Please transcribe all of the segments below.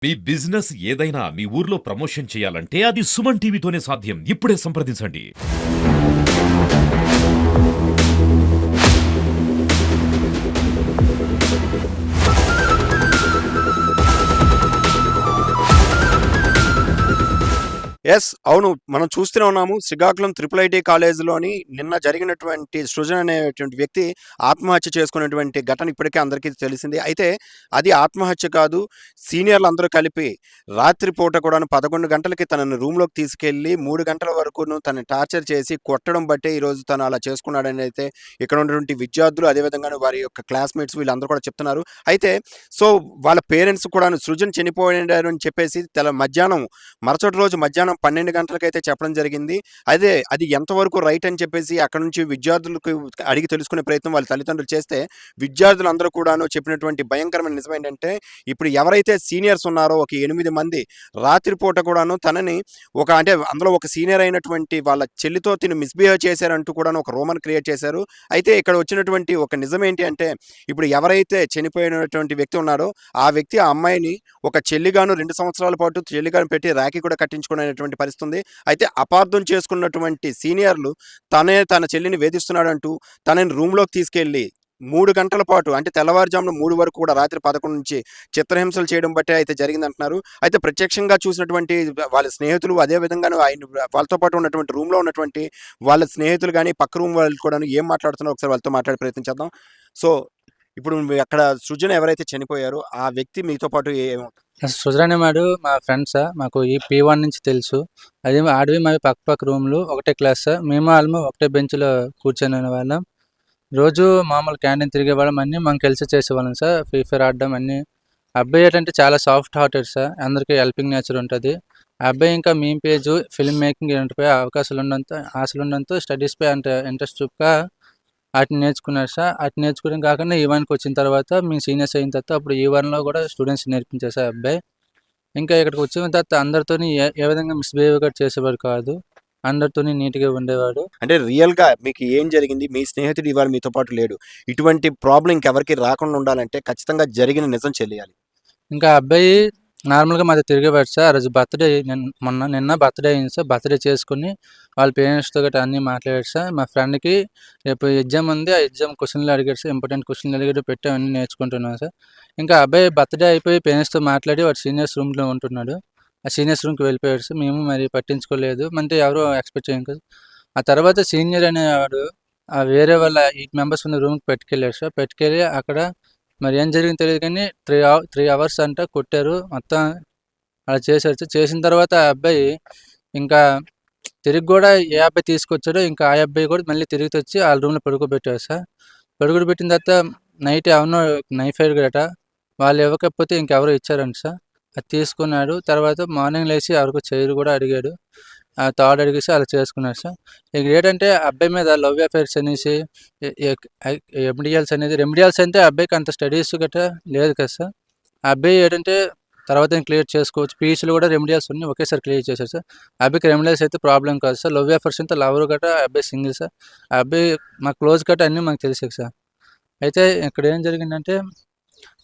మీ business ఏదైనా మీ ఊర్లో promotion చేయాలంటే అది సుమన్ టీవీతోనే సాధ్యం. ఇప్పుడే సంప్రదించండి. అవును. మనం చూస్తూనే ఉన్నాము. శ్రీకాకుళం ట్రిపుల్ ఐటీ కాలేజీలోని నిన్న జరిగినటువంటి సృజన్ అనేటువంటి వ్యక్తి ఆత్మహత్య చేసుకున్నటువంటి ఘటన ఇప్పటికే అందరికీ తెలిసిందే. అయితే అది ఆత్మహత్య కాదు. సీనియర్లందరూ కలిపి రాత్రి పూట కూడాను 11 గంటలకి తనని రూమ్‌లోకి తీసుకెళ్ళి 3 గంటల వరకును తనని టార్చర్ చేసి కొట్టడం బట్టే ఈరోజు తను అలా చేసుకున్నాడని అయితే ఇక్కడ ఉన్నటువంటి విద్యార్థులు అదేవిధంగాను వారి యొక్క క్లాస్‌మేట్స్ వీళ్ళందరూ కూడా చెప్తున్నారు. అయితే సో వాళ్ళ పేరెంట్స్ కూడాను సృజన్ చనిపోయాడు అని చెప్పేసి మధ్యాహ్నం మరుసటి రోజు మధ్యాహ్నం 12 గంటలకైతే చెప్పడం జరిగింది. అది ఎంతవరకు రైట్ అని చెప్పేసి అక్కడి నుంచి విద్యార్థులకు అడిగి తెలుసుకునే ప్రయత్నం వాళ్ళ తల్లిదండ్రులు చేస్తే, విద్యార్థులందరూ కూడాను చెప్పినటువంటి భయంకరమైన నిజమేంటంటే, ఇప్పుడు ఎవరైతే సీనియర్స్ ఉన్నారో ఒక 8 మంది రాత్రిపూట కూడాను తనని అంటే అందులో ఒక సీనియర్ అయినటువంటి వాళ్ళ చెల్లితో తిను మిస్‌బిహేవ్ చేశారంటూ కూడాను ఒక రూమర్ క్రియేట్ చేశారు. అయితే ఇక్కడ వచ్చినటువంటి ఒక నిజమేంటి అంటే, ఇప్పుడు ఎవరైతే చనిపోయినటువంటి వ్యక్తి ఉన్నాడో, ఆ వ్యక్తి ఆ అమ్మాయిని ఒక చెల్లిగాను 2 సంవత్సరాల పాటు చెల్లిగాను పెట్టి రాఖీ కూడా కట్టించుకునేటువంటి పరిస్థితి ఉంది. అయితే అపార్థం చేసుకున్నటువంటి సీనియర్లు తన చెల్లిని వేధిస్తున్నాడంటూ తనని రూమ్‌లోకి తీసుకెళ్ళి 3 గంటల పాటు అంటే తెల్లవారుజామున 3 వరకు కూడా రాత్రి 11 నుంచి చిత్రహింసలు చేయడం బట్టే అయితే జరిగిందంటున్నారు. అయితే ప్రత్యక్షంగా చూసినటువంటి వాళ్ళ స్నేహితులు అదే విధంగాను వాళ్ళతో పాటు ఉన్నటువంటి రూమ్‌లో ఉన్నటువంటి వాళ్ళ స్నేహితులు గాని, పక్క రూమ్ వాళ్ళు కూడాను ఏం మాట్లాడుతున్నారో ఒకసారి వాళ్ళతో మాట్లాడే ప్రయత్నం చేద్దాం. సో, ఇప్పుడు అక్కడ సృజన ఎవరైతే చనిపోయారో ఆ వ్యక్తి మీతో పాటు సృజన్ అనేవాడు మా ఫ్రెండ్ సార్. మాకు ఈ P1 నుంచి తెలుసు. అది ఆడివి మావి పక్క రూమ్‌లు ఒకటే క్లాస్ సార్. మేము వాళ్ళము ఒకటే బెంచ్‌లో కూర్చొనేవాళ్ళం. రోజు మామూలు క్యాంటీన్ తిరిగేవాళ్ళం. అన్నీ మనం కలిసి చేసేవాళ్ళం సార్. ఫ్రీ ఫైర్ ఆడడం అన్నీ. అబ్బాయి ఏంటంటే చాలా సాఫ్ట్ హార్టెడ్ సార్. అందరికీ హెల్పింగ్ నేచర్ ఉంటది. ఆ అబ్బాయి ఇంకా మీమ్ పేజు, ఫిల్మ్ మేకింగ్ ఇలాంటిపై ఆశలుండంతో స్టడీస్‌పై అంత ఇంట్రెస్ట్ చూపక ఆటిని నేర్చుకున్నాడు సార్. ఆటిని నేర్చుకోవడం కాకుండా ఈవెన్‌కి వచ్చిన తర్వాత మేము సీనియర్స్ అయిన తర్వాత అప్పుడు ఈవెన్‌లో కూడా స్టూడెంట్స్ నేర్పించారు సార్ అబ్బాయి. ఇంకా ఇక్కడికి వచ్చిన తర్వాత అందరితోని ఏ విధంగా మిస్‌బిహేవ్ కూడా చేసేవాడు కాదు. అందరితోని నీట్‌గా ఉండేవాడు. అంటే రియల్‌గా మీకు ఏం జరిగింది? మీ స్నేహితుడు ఇవాళ మీతో పాటు లేడు. ఇటువంటి ప్రాబ్లమ్ ఇంకెవరికీ రాకుండా ఉండాలంటే ఖచ్చితంగా జరిగిన నిజం తెలియాలి. ఇంకా ఆ అబ్బాయి నార్మల్‌గా మాతో తిరిగేవాడు సార్. ఆ రోజు బర్త్‌డే నిన్న బర్త్‌డే అయింది సార్. బర్త్‌డే చేసుకొని వాళ్ళ పేరెంట్స్‌తో గట్టా అన్నీ మాట్లాడాడు సార్. మా ఫ్రెండ్‌కి రేపు ఎగ్జామ్ ఉంది. ఆ ఎగ్జామ్ క్వెషన్‌లు అడిగాడు సార్. ఇంపార్టెంట్ క్వెషన్‌లు అడిగాడు. పెట్టాం అన్నీ నేర్చుకుంటున్నాం సార్. ఇంకా ఆ అబ్బాయి బర్త్‌డే అయిపోయి పేరెంట్స్‌తో మాట్లాడి వాడు సీనియర్స్ రూమ్‌లో ఉంటున్నాడు. ఆ సీనియర్స్ రూమ్‌కి వెళ్ళిపోయాడు సార్. మేము మరి పట్టించుకోలేదు. అంటే ఎవరు ఎక్స్‌పెక్ట్ చేయం కదా! ఆ తర్వాత సీనియర్ అనేవాడు వేరే వాళ్ళ 8 మెంబర్స్ ఉన్న రూమ్‌కి పట్టుకెళ్ళాడు సార్. పట్టుకెళ్ళి అక్కడ మరి ఏం జరిగిందో తెలీదు కానీ 3 అవర్స్ అంట కొట్టారు. మొత్తం అలా చేశారు సార్. చేసిన తర్వాత ఆ అబ్బాయి ఇంకా తిరిగి గూడా ఏ అబ్బాయి తీసుకొచ్చాడో ఇంకా ఆ అబ్బాయి కూడా మళ్ళీ తిరిగి తెచ్చి ఆళ్ళ రూమ్‌లో పడుకోబెట్టారు సార్. పడుకోబెట్టిన తర్వాత నైట్ ఎవరినో నైఫ్ అడిగాడట. వాళ్ళు ఇవ్వకపోతే ఇంకెవరో ఇచ్చారంట సార్. అది తీసుకున్నాడు. తర్వాత మార్నింగ్ లేసి ఎవరికో చైర్ గూడా అడిగాడు. తాడు అడిగేసి అలా చేసుకున్నాడు సార్. ఇక్కడేంటంటే అబ్బాయి మీద లవ్ అఫైర్స్ అనేసి ఎ ఎక్ ఐ రెమెడియల్స్ అంటే ఆ అబ్బాయికి అంత స్టడీస్ గట్రా లేదు కదా సార్. ఆ అబ్బాయి ఏంటంటే తర్వాత క్లియర్ చేసుకోవచ్చు. పీహెచ్‌డీలో కూడా రెమెడియల్స్ అన్నీ ఒకేసారి క్లియర్ చేశాడు సార్. ఆ అబ్బాయికి రెమెడియల్స్ అయితే ప్రాబ్లమ్ కాదు సార్. లవ్ అఫైర్స్ అంటే లవర్ గట్రా ఆ అబ్బాయి సింగిల్ సార్. ఆ అబ్బాయి మా క్లోజ్ గట్రా అన్నీ మాకు తెలిసాయి సార్. అయితే ఇక్కడ ఏం జరిగిందంటే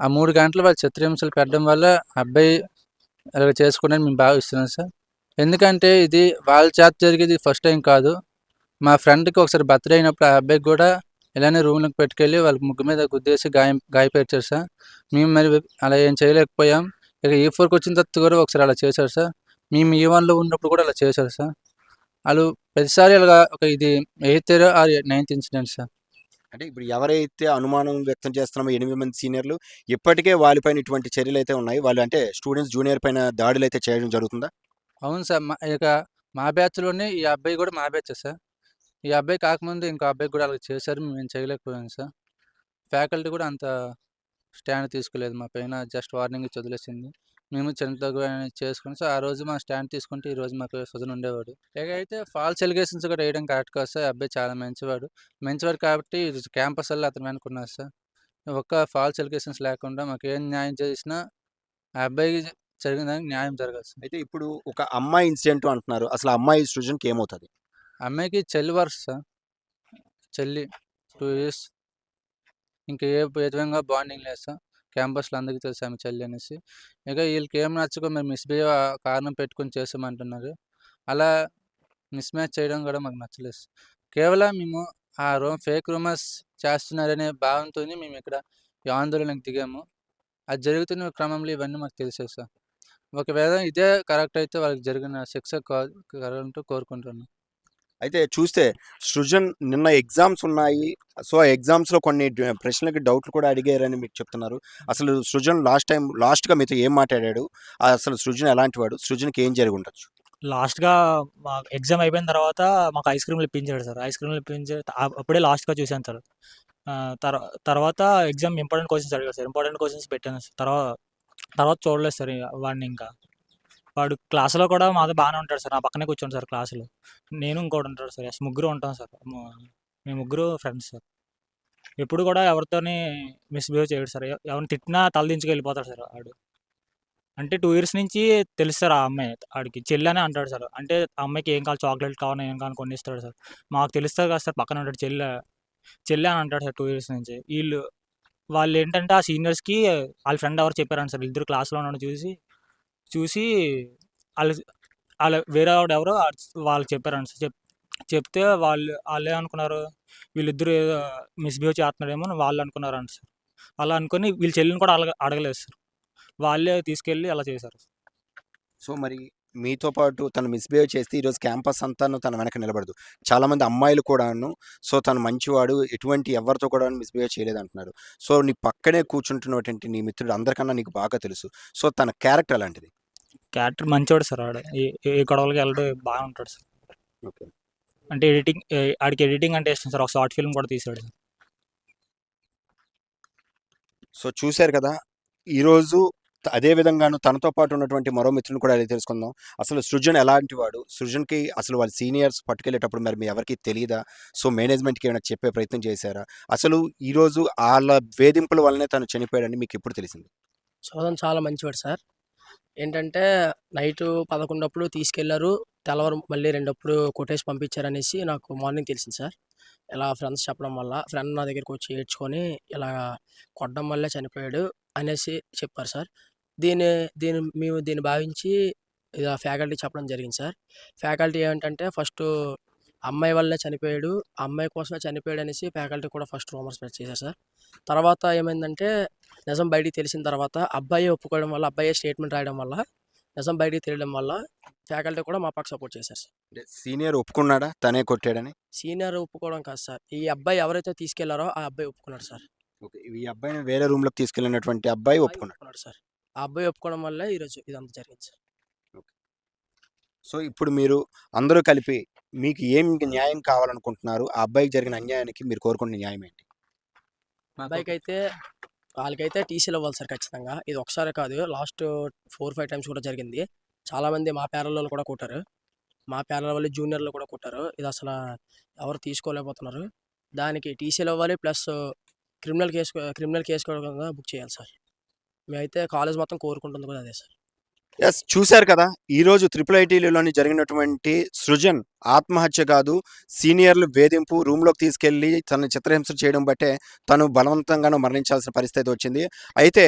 ఆ 3 గంటలు వాళ్ళు చిత్రహింసలు పెట్టడం వల్ల ఆ అబ్బాయి అలా చేసుకున్నాడని మేము భావిస్తున్నాం సార్. ఎందుకంటే ఇది వాళ్ళ చేత జరిగేది ఫస్ట్ టైం కాదు. మా ఫ్రెండ్‌కి ఒకసారి బర్త్‌డే అయినప్పుడు ఆ అబ్బాయికి గూడా ఇలానే రూమ్‌లోకి పట్టుకెళ్ళి వాళ్ళ ముక్కు మీద గుద్దేసి గాయపరిచారు సార్. మేము మరి అలా ఏం చేయలేకపోయాం. ఇక E4 వచ్చిన తర్వాత కూడా ఒకసారి అలా చేశారు సార్. మేము E1లో ఉన్నప్పుడు కూడా అలా చేశారు సార్. ఆళ్ళు ప్రతిసారి ఇలాగా ఇది eighth or ninth incident sir. అంటే ఇప్పుడు ఎవరైతే అనుమానం వ్యక్తం చేస్తున్నామో 8 మంది సీనియర్‌లు ఇప్పటికే వాళ్ళపైన ఇటువంటి చర్యలైతే ఉన్నాయి. వాళ్ళు అంటే స్టూడెంట్స్ జూనియర్ పైన దాడులైతే చేయడం జరుగుతుందా? అవును సార్. మా బ్యాచ్‌లోనే ఈ అబ్బాయి గూడా మా బ్యాచే సార్. ఈ అబ్బాయి కాకముందు ఇంకో అబ్బాయికి గూడా అలా చేశారు. మేమేం చేయలేకపోయాం సార్. ఫ్యాకల్టీ కూడా అంత స్టాండ్ తీసుకోలేదు మా పైన. జస్ట్ వార్నింగ్ ఇచ్చి వదిలేసింది. మేము చిన్న తగువని చేసుకొని సో, ఆ రోజు మా స్టాండ్ తీసుకుంటే ఈరోజు మాకు సుజన్ ఉండేవాడు. ఇక అయితే ఫాల్స్ ఎలిగేషన్స్ కూడా వేయడం కరెక్ట్ కాదు సార్. ఆ అబ్బాయి చాలా మంచివాడు. మంచివాడు కాబట్టి క్యాంపసల్లో అతని వెనక ఉన్నారు సార్. ఒక్క ఫాల్స్ ఎలిగేషన్స్ లేకుండా మాకేం న్యాయం చేసినా ఆ అబ్బాయికి జరిగిన దానికి న్యాయం జరగాలి సార్. అయితే ఇప్పుడు ఒక అమ్మాయి ఇన్సిడెంట్ అంటున్నారు. అసలు ఆ అమ్మాయి సృజన్‌కి ఏమవుతది? ఆ అమ్మాయికి చెల్లి వరుస సార్. చెల్లి 2 ఇయర్స్. ఇంక ఏ విధంగా బాండింగ్ లేదు సార్. క్యాంపస్‌లో అందరికీ తెలుసు ఆమె చెల్లి అనేసి. ఇక ఈళ్ళకేం నచ్చక మేము మిస్‌బిహేవ్ కారణం పెట్టుకొని చేసామంటున్నారు. అలా మిస్‌మ్యాచ్ చేయడం గూడా మాకు నచ్చలేదు సార్. కేవలం మేము ఆ ఫేక్ రూమర్స్ చేస్తున్నారనే భావంతోని మేమిక్కడ ఈ ఆందోళనకు దిగాము. అది జరుగుతున్న క్రమంలో ఇవన్నీ మాకు తెలిసాయి సార్. ఒకవేళ ఇదే కరెక్ట్ అయితే వాళ్ళకి జరిగిన శిక్ష కలుగుతుంటూ కోరుకుంటున్నాను. అయితే చూస్తే సృజన్ నిన్న ఎగ్జామ్స్ ఉన్నాయి. సో, ఆ ఎగ్జామ్స్‌లో కొన్ని ప్రశ్నలకి డౌట్లు కూడా అడిగారని మీకు చెప్తున్నారు. అసలు సృజన్ లాస్ట్‌గా మీతో ఏం మాట్లాడాడు? అసలు సృజన్ ఎలాంటివాడు? సృజన్‌కి ఏం జరిగుండొచ్చు? లాస్ట్‌గా మాకు ఎగ్జామ్ అయిపోయిన తర్వాత మాకు ఐస్ క్రీమ్‌లు ఇప్పించాడు సార్. ఐస్ క్రీమ్‌లు ఇప్పించి అప్పుడే లాస్ట్‌గా చూశాను సార్. తర్వాత ఎగ్జామ్ ఇంపార్టెంట్ క్వెషన్స్ అడిగాడు సార్. ఇంపార్టెంట్ క్వెషన్స్ పెట్టాను సార్. తర్వాత చూడలేదు సార్ వాడిని ఇంకా. వాడు క్లాస్‌లో కూడా మాతో బాగానే ఉంటాడు సార్. నా పక్కనే కూర్చోండి సార్ క్లాస్‌లో. నేను ఇంకోడు ఉంటాడు సార్. ముగ్గురు ఉంటాం సార్. మేము ముగ్గురు ఫ్రెండ్స్ సార్. ఎప్పుడు కూడా ఎవరితోని మిస్‌బిహేవ్ చేయడు సార్. ఎవరిని తిట్టినా తల దించుకు వెళ్ళిపోతాడు సార్ ఆడు. అంటే 2 ఇయర్స్ నుంచి తెలుసు సార్ ఆ అమ్మాయి. ఆడికి చెల్లనే అంటాడు సార్. అంటే ఆ అమ్మాయికి ఏం కావాలి చాక్లెట్ కావాలా, ఏం కావాలని కొనిస్తాడు సార్. మాకు తెలుస్తది కదా సార్ పక్కన ఉంటాడు చెల్లె అని అంటాడు సార్ 2 ఇయర్స్ నుంచి. వాళ్ళేంటంటే ఆ సీనియర్స్‌కి ఆళ్ళ ఫ్రెండ్ ఎవరో చెప్పారంట సార్. వీళ్ళిద్దరు క్లాస్‌లో ఉన్నోడిని చూసి ఆళ్ళు ఆళ్ళ వేరే ఆవిడెవరో వాళ్ళకి చెప్పారంట సార్. చెప్తే ఆళ్ళేమనుకున్నారు, వీళ్ళిద్దరూ ఏదో మిస్‌బిహేవ్ చేస్తున్నాడేమో అని వాళ్ళు అనుకున్నారంట సార్. అలా అనుకోని వీళ్ళ చెల్లిని కూడా అడగలేదు సార్. వాళ్ళే తీసుకెళ్ళి అలా చేశారు. సో, మరి మీతో పాటు తను మిస్‌బిహేవ్ చేస్తే ఈరోజు క్యాంపస్ అంతాను తన వెనక నిలబడదు. చాలామంది అమ్మాయిలు కూడాను తను మంచివాడు, ఎటువంటి ఎవరితో కూడా మిస్‌బిహేవ్ చేయలేదంటున్నారు. సో, నీ పక్కనే కూర్చుంటున్నటువంటి నీ మిత్రుడు అందరికన్నా నీకు బాగా తెలుసు. సో, తన క్యారెక్టర్ ఎలాంటిది? క్యారెక్టర్ మంచోడు సార్ ఆడు. ఏ గొడవలకి వెళ్ళడు బాగా ఉంటాడు సార్. ఓకే. అంటే ఆడికి ఎడిటింగ్ అంటే ఇష్టం సార్. ఒక షార్ట్ ఫిల్మ్ కూడా తీసాడు సార్. సో, చూసారు కదా! ఈరోజు అదే విధంగాను తనతో పాటు ఉన్నటువంటి మరో మిత్రుడిని కూడా అడిగి తెలుసుకుందాం. అసలు సృజన్ ఎలాంటి వాడు? సృజన్‌కి అసలు వాళ్ళ సీనియర్స్ పట్టుకెళ్ళేటప్పుడు మరి మీ ఎవరికీ తెలీదా? సో, మేనేజ్‌మెంట్‌కి ఏమైనా చెప్పే ప్రయత్నం చేశారా? అసలు ఈరోజు ఆళ్ళ వేధింపుల వల్లనే తను చనిపోయాడని మీకెప్పుడు తెలిసింది? సోదన్ చాలా మంచివాడు సార్. ఏంటంటే నైటు 11 అప్పుడు తీసుకెళ్లారు. తెల్లవారు మళ్ళీ 2 అప్పుడు కొట్టేసి పంపించారనేసి నాకు మార్నింగ్ తెలిసింది సార్. ఇలా ఫ్రెండ్స్ చెప్పడం వల్ల ఫ్రెండ్ నా దగ్గరికొచ్చి ఏడ్చుకొని ఇలా కొట్టడం వల్లే చనిపోయాడు అనేసి చెప్పారు సార్. దీన్ని మేము దీన్ని భావించి ఇలా ఫ్యాకల్టీకి చెప్పడం జరిగింది సార్. ఫ్యాకల్టీ ఏంటంటే ఫస్టు అమ్మాయి వల్లే చనిపోయాడు. ఆ అమ్మాయి కోసమే చనిపోయాడనేసి ఫ్యాకల్టీ కూడా ఫస్ట్ రూమర్ స్ప్రెడ్ చేశారు సార్. తర్వాత ఏమైందంటే నిజం బయటికి తెలిసిన తర్వాత అబ్బాయే ఒప్పుకోవడం వల్ల, అబ్బాయే స్టేట్మెంట్ రాయడం వల్ల, నిజం బయటికి తెలియడం వల్ల ఫ్యాకల్టీ కూడా మా పక్క సపోర్ట్ చేశారు సార్. అంటే సీనియర్ ఒప్పుకున్నాడా తనే కొట్టాడని? సీనియర్ ఒప్పుకోవడం కాదు సార్. ఈ అబ్బాయి ఎవరైతే తీసుకెళ్లారో ఆ అబ్బాయి ఒప్పుకున్నాడు సార్. ఓకే. ఈ అబ్బాయిని వేరే రూమ్‌లోకి తీసుకెళ్ళినటువంటి అబ్బాయి అబ్బాయి ఒప్పుకున్నాడు. ఒప్పుకున్నాడు సార్. ఆ అబ్బాయి ఒప్పుకోవడం వల్లే ఈరోజు ఇదంతా జరిగింది సార్. సో, ఇప్పుడు మీరు అందరూ కలిపి మీకు ఏం న్యాయం కావాలనుకుంటున్నారు? ఆ అబ్బాయికి జరిగిన అన్యాయానికి మీరు కోరుకునే న్యాయం ఏంటి? అబ్బాయికైతే వాళ్ళకైతే టీసీలు ఇవ్వాలి సార్ ఖచ్చితంగా. ఇది ఒకసారి కాదు. లాస్ట్ 4, 5 టైమ్స్ కూడా జరిగింది. చాలామంది మా పేరలోళ్ళు కూడా కొట్టారు. మా పేరల వాళ్ళు జూనియర్‌లు కూడా కొట్టారు. ఇది అసల ఎవరు తీసుకోలేకపోతున్నారు. దానికి టీసీలు ఇవ్వాలి. ప్లస్ క్రిమినల్ కేస్ కూడా బుక్ చేయాలి సార్. మేమైతే కాలేజ్ మొత్తం కోరుకుంటుంది కూడా అదే సార్. యెస్. చూసారు కదా! ఈరోజు ట్రిపుల్ ఐటీలోని జరిగినటువంటి సృజన్ ఆత్మహత్య కాదు, సీనియర్‌లు వేధింపు రూమ్‌లోకి తీసుకెళ్ళి తనని చిత్రహింస చేయడం బట్టే తను బలవంతంగాను మరణించాల్సిన పరిస్థితి వచ్చింది. అయితే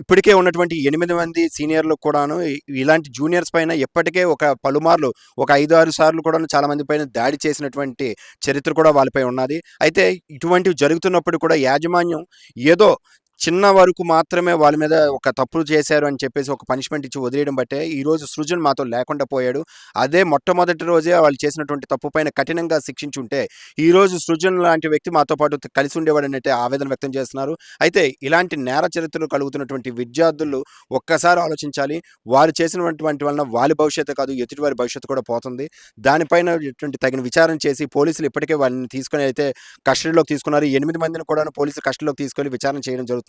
ఇప్పటికే ఉన్నటువంటి 8 మంది సీనియర్‌లు కూడాను ఇలాంటి జూనియర్స్ పైన ఇప్పటికే పలుమార్లు ఒక 5, 6 సార్లు కూడాను చాలామంది పైన దాడి చేసినటువంటి చరిత్ర కూడా వాళ్ళపై ఉన్నది. అయితే ఇటువంటివి జరుగుతున్నప్పుడు కూడా యాజమాన్యం ఏదో చిన్న వరకు మాత్రమే వాళ్ళ మీద ఒక తప్పులు చేశారు అని చెప్పేసి ఒక పనిష్మెంట్ ఇచ్చి వదిలేయడం బట్టే ఈరోజు సృజన్ మాతో లేకుండా పోయాడు. అదే మొట్టమొదటి రోజే వాళ్ళు చేసినటువంటి తప్పు పైన కఠినంగా శిక్షించుంటే ఈరోజు సృజన్ లాంటి వ్యక్తి మాతో పాటు కలిసి ఉండేవాడనైతే ఆవేదన వ్యక్తం చేస్తున్నారు. అయితే ఇలాంటి నేర చరిత్రలు కలుగుతున్నటువంటి విద్యార్థులు ఒక్కసారి ఆలోచించాలి. వారు చేసినటువంటి వలన వాళ్ళ భవిష్యత్తు కాదు, ఎదుటివారి భవిష్యత్తు కూడా పోతుంది. దానిపైన తగిన విచారణ చేసి పోలీసులు ఇప్పటికే వాళ్ళని తీసుకొని అయితే కస్టడీలోకి తీసుకున్నారు. 8 మందిని కూడా పోలీసులు కస్టడీలోకి తీసుకొని విచారణ చేయడం జరుగుతుంది.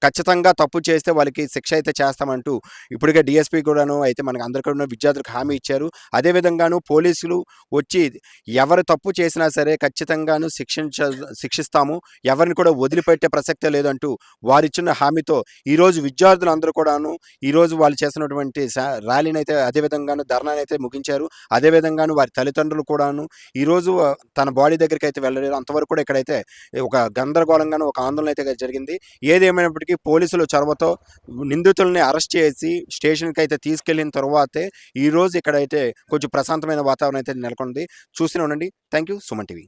ఖచ్చితంగా తప్పు చేస్తే వాళ్ళకి శిక్ష అయితే చేస్తామంటూ ఇప్పటికే డీఎస్పీ కూడాను అయితే మనకు అందరికీ ఉన్న విద్యార్థులకు హామీ ఇచ్చారు. అదేవిధంగాను పోలీసులు వచ్చి ఎవరు తప్పు చేసినా సరే ఖచ్చితంగాను శిక్షిస్తాము, ఎవరిని కూడా వదిలిపెట్టే ప్రసక్తే లేదంటూ వారిచ్చిన హామీతో ఈరోజు విద్యార్థులందరూ కూడాను ఈరోజు వాళ్ళు చేసినటువంటి ర్యాలీని అయితే అదేవిధంగాను ధర్నాని అయితే ముగించారు. అదేవిధంగాను వారి తల్లిదండ్రులు కూడాను ఈరోజు తన బాడీ దగ్గరికి అయితే వెళ్ళలేరు. అంతవరకు కూడా ఇక్కడైతే ఒక గందరగోళంగాను ఒక ఆందోళన అయితే జరిగింది. ఏదేమైనప్పటికీ పోలీసులు చొరవతో నిందితుల్ని అరెస్ట్ చేసి స్టేషన్కి అయితే తీసుకెళ్లిన తర్వాతే ఈరోజు ఇక్కడైతే కొంచెం ప్రశాంతమైన వాతావరణం అయితే నెలకొంది. చూస్తూనే ఉండండి. Thank you. సుమన్ టీవీ.